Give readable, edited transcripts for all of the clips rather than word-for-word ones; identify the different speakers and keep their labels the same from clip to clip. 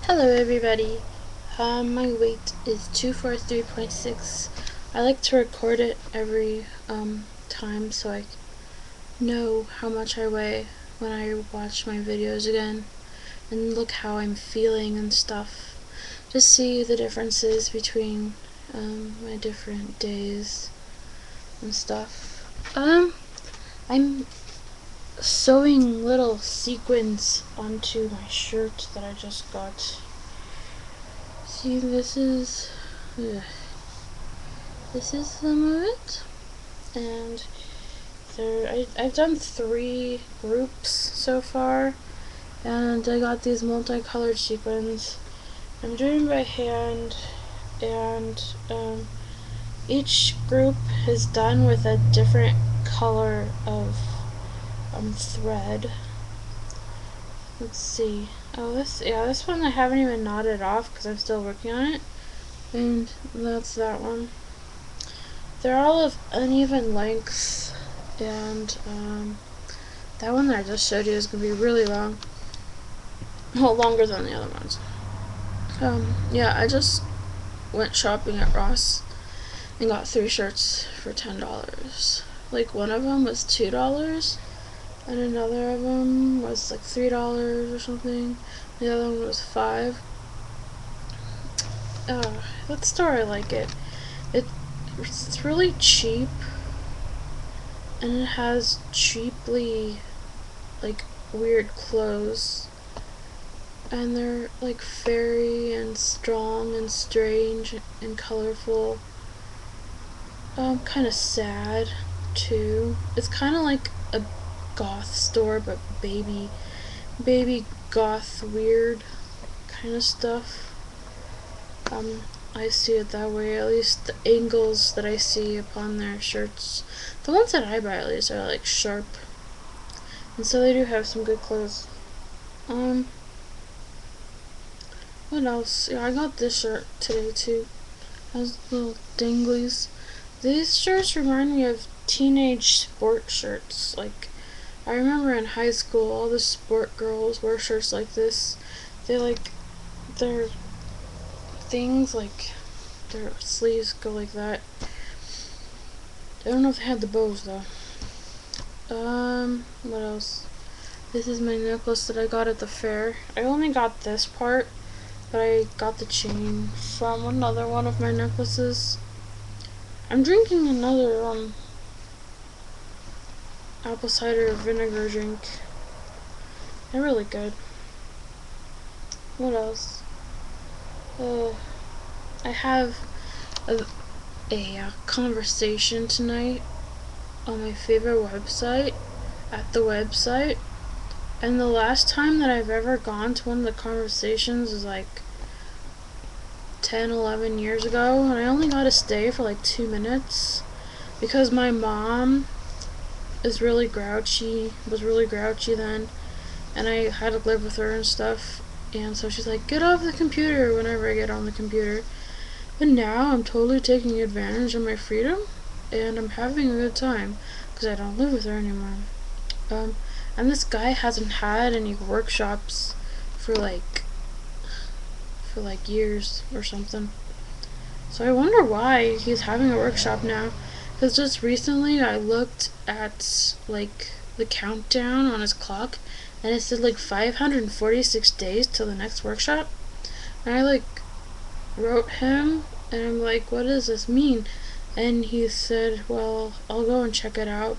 Speaker 1: Hello everybody. My weight is 243.6. I like to record it every time so I know how much I weigh when I watch my videos again and look how I'm feeling and stuff. Just see the differences between my different days and stuff. I'm sewing little sequins onto my shirt that I just got. See, this is some of it, and I've done 3 groups so far, and I got these multicolored sequins. I'm doing by hand, and each group is done with a different color of thread. Let's see. Oh, this one I haven't even knotted off because I'm still working on it. And that's that one. They're all of uneven lengths, and that one that I just showed you is going to be really long. Well, longer than the other ones. Yeah, I just went shopping at Ross and got 3 shirts for $10. Like, one of them was $2, and another of them was like $3 or something. The other one was $5. That store, I like it. It's really cheap, and it has cheaply, like, weird clothes, and they're like fairy and strong and strange and colorful. Kind of sad too. It's kind of like a goth store, but baby goth weird kind of stuff. I see it that way, at least the angles that I see upon their shirts. The ones that I buy, at least, are like sharp. And so they do have some good clothes. What else? Yeah, I got this shirt today too. It has little danglies. These shirts remind me of teenage sport shirts. Like, I remember in high school, all the sport girls wore shirts like this. They're things like their sleeves go like that. I don't know if they had the bows though. What else? This is my necklace that I got at the fair. I only got this part, but I got the chain from another one of my necklaces. I'm drinking another apple cider vinegar drink. They're really good. What else? I have a conversation tonight on my favorite website, at the website, and the last time that I've ever gone to one of the conversations is like 10-11 years ago, and I only got to stay for like 2 minutes because my mom was really grouchy then, and I had to live with her and stuff, and so she's like, get off the computer whenever I get on the computer. And now I'm totally taking advantage of my freedom, and I'm having a good time because I don't live with her anymore. And this guy hasn't had any workshops for like years or something. So I wonder why he's having a workshop now. Because just recently I looked at like the countdown on his clock, and it said like 546 days till the next workshop. And I like wrote him, and I'm like, what does this mean? And he said, well, I'll go and check it out.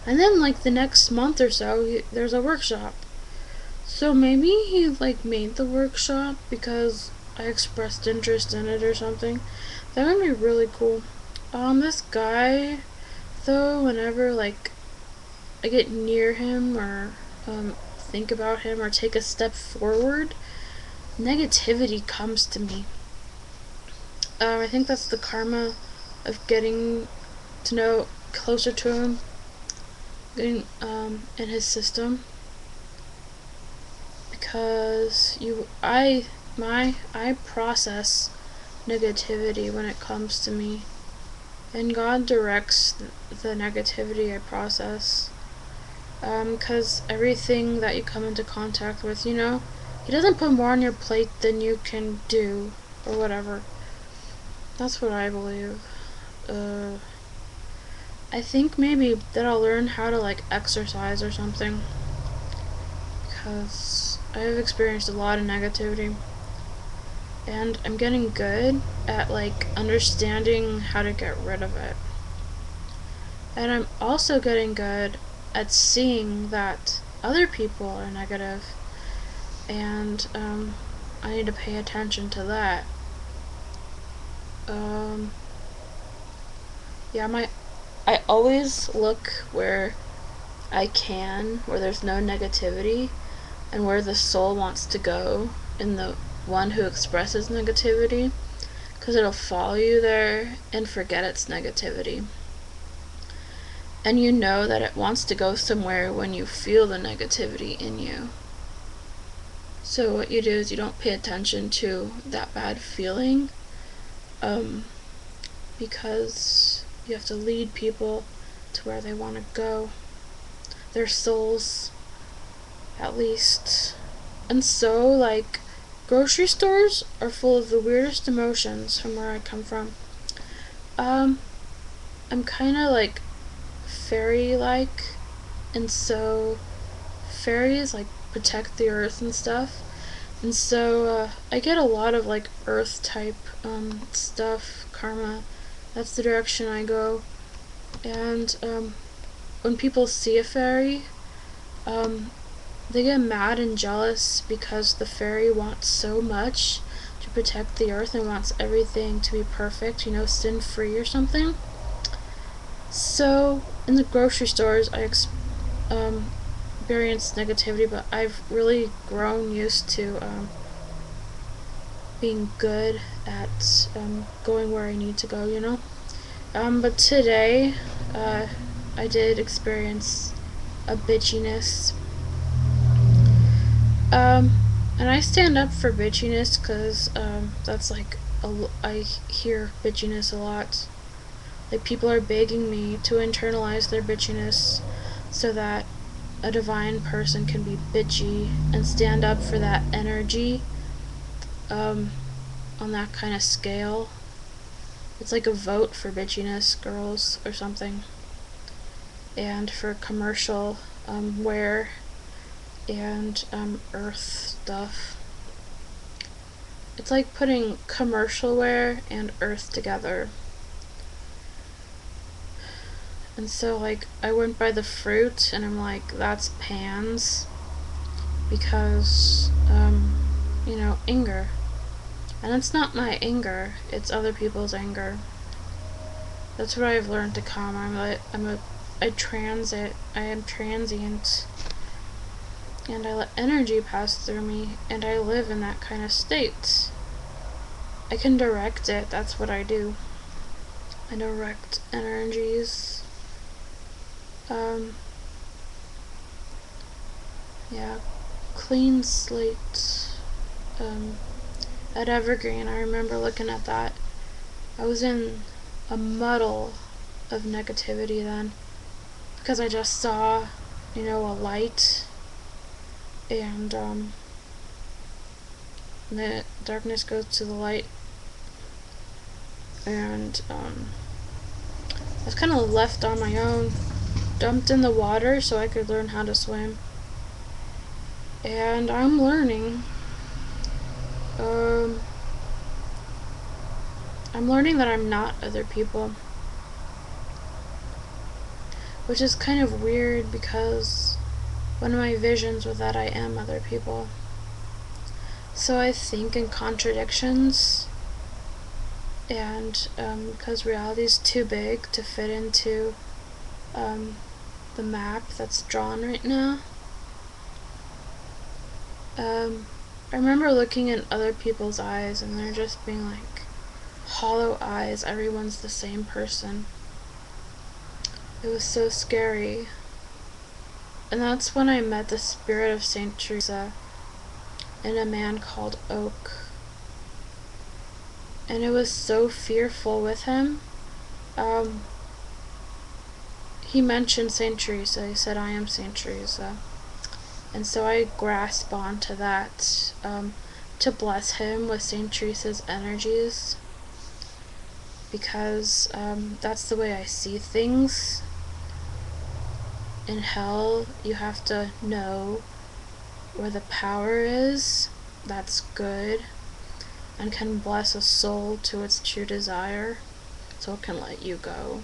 Speaker 1: And then like the next month or so, there's a workshop. So maybe he like made the workshop because I expressed interest in it or something. That would be really cool. This guy, though, whenever like I get near him or think about him or take a step forward, negativity comes to me. I think that's the karma of getting to know closer to him, getting in his system, because I process negativity when it comes to me, and God directs the negativity I process, because everything that you come into contact with, he doesn't put more on your plate than you can do, or whatever. That's what I believe. I think maybe that I'll learn how to like exercise or something, because I've experienced a lot of negativity, and I'm getting good at like understanding how to get rid of it. And I'm also getting good at seeing that other people are negative, and I need to pay attention to that. Um, yeah, I always look where I can, where there's no negativity, and where the soul wants to go in the one who expresses negativity, because it'll follow you there and forget its negativity. And you know that it wants to go somewhere when you feel the negativity in you. So what you do is you don't pay attention to that bad feeling, because you have to lead people to where they want to go. Their souls, at least. And so, like, grocery stores are full of the weirdest emotions from where I come from. I'm kind of like fairy-like, and so fairies like protect the earth and stuff. And so I get a lot of like earth type stuff, karma. That's the direction I go. And when people see a fairy, um, they get mad and jealous because the fairy wants so much to protect the earth and wants everything to be perfect, sin free or something. So in the grocery stores, I experienced negativity, but I've really grown used to being good at going where I need to go. But today, I did experience a bitchiness. Um, and I stand up for bitchiness because that's like, I hear bitchiness a lot. Like, people are begging me to internalize their bitchiness so that a divine person can be bitchy and stand up for that energy on that kind of scale. It's like a vote for bitchiness, girls, or something. And for commercial wear and earth stuff. It's like putting commercial wear and earth together. And so, like, I went by the fruit and I'm like, that's pans. Because, anger. And it's not my anger, it's other people's anger. That's what I've learned to calm. I transit. I am transient. And I let energy pass through me, and I live in that kind of state. I can direct it, that's what I do. I direct energies. Yeah. Clean slate. At Evergreen, I remember looking at that. I was in a muddle of negativity then, because I just saw, a light, and the darkness goes to the light, and I was kind of left on my own, dumped in the water so I could learn how to swim. And I'm learning. I'm learning that I'm not other people, which is kind of weird because one of my visions was that I am other people. So I think in contradictions, and because reality is too big to fit into the map that's drawn right now. I remember looking in other people's eyes and they're just being like hollow eyes, everyone's the same person. It was so scary. And that's when I met the spirit of Saint Teresa and a man called Oak. And it was so fearful with him. He mentioned Saint Teresa. He said, I am Saint Teresa. And so I grasp onto that to bless him with St. Teresa's energies, because that's the way I see things. In hell, you have to know where the power is that's good and can bless a soul to its true desire, so it can let you go.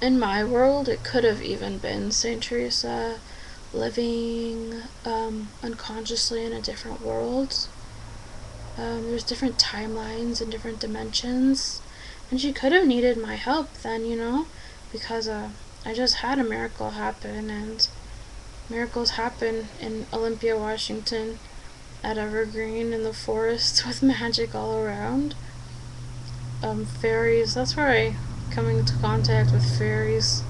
Speaker 1: In my world, it could have even been St. Teresa living unconsciously in a different world. There's different timelines and different dimensions, and she could have needed my help then, because I just had a miracle happen, and miracles happen in Olympia, Washington, at Evergreen in the forest with magic all around. Fairies, that's where I come into contact with fairies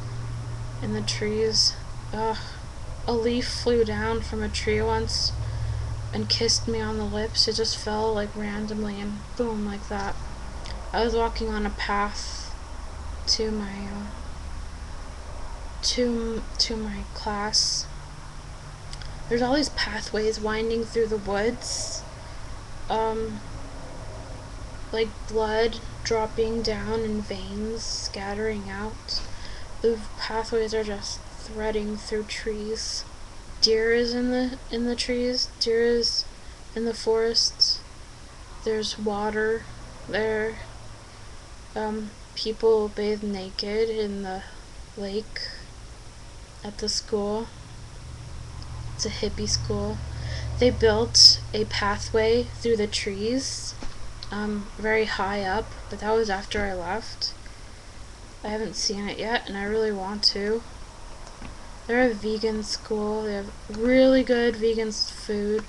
Speaker 1: in the trees. Ugh. A leaf flew down from a tree once and kissed me on the lips. It just fell like randomly and boom, like that. I was walking on a path to my to my class. There's all these pathways winding through the woods, like blood dropping down in veins, scattering out. The pathways are just threading through trees. Deer is in the trees. Deer is in the forests. There's water there. People bathe naked in the lake at the school. It's a hippie school. They built a pathway through the trees, very high up, but that was after I left. I haven't seen it yet, and I really want to. They're a vegan school. They have really good vegan food,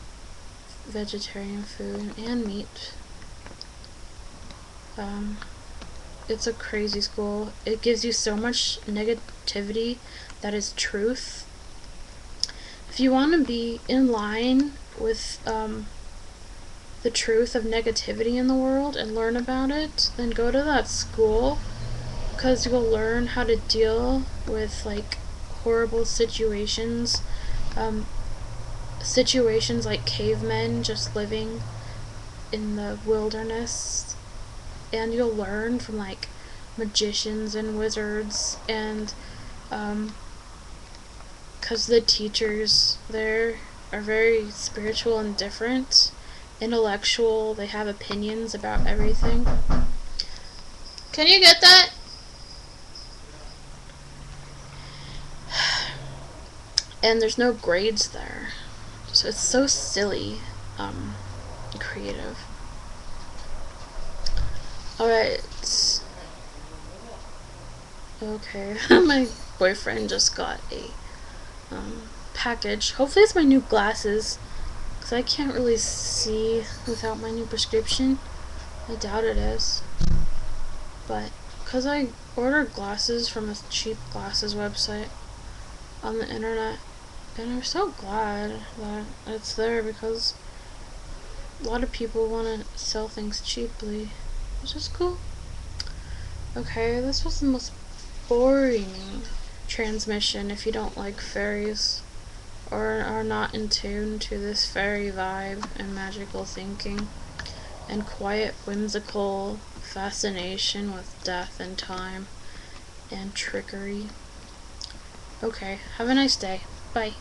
Speaker 1: vegetarian food, and meat. It's a crazy school. It gives you so much negativity that is truth. If you want to be in line with the truth of negativity in the world and learn about it, then go to that school, because you'll learn how to deal with like horrible situations, situations like cavemen just living in the wilderness, and you'll learn from like magicians and wizards, and because the teachers there are very spiritual and different, intellectual, they have opinions about everything. Can you get that? And there's no grades there, so it's so silly, creative. Alright. Okay, my boyfriend just got a package. Hopefully it's my new glasses, because I can't really see without my new prescription. I doubt it is. But, because I ordered glasses from a cheap glasses website on the internet, and I'm so glad that it's there, because a lot of people want to sell things cheaply, which is cool. Okay, this was the most boring transmission if you don't like fairies or are not in tune to this fairy vibe and magical thinking and quiet whimsical fascination with death and time and trickery. Okay, have a nice day. Bye.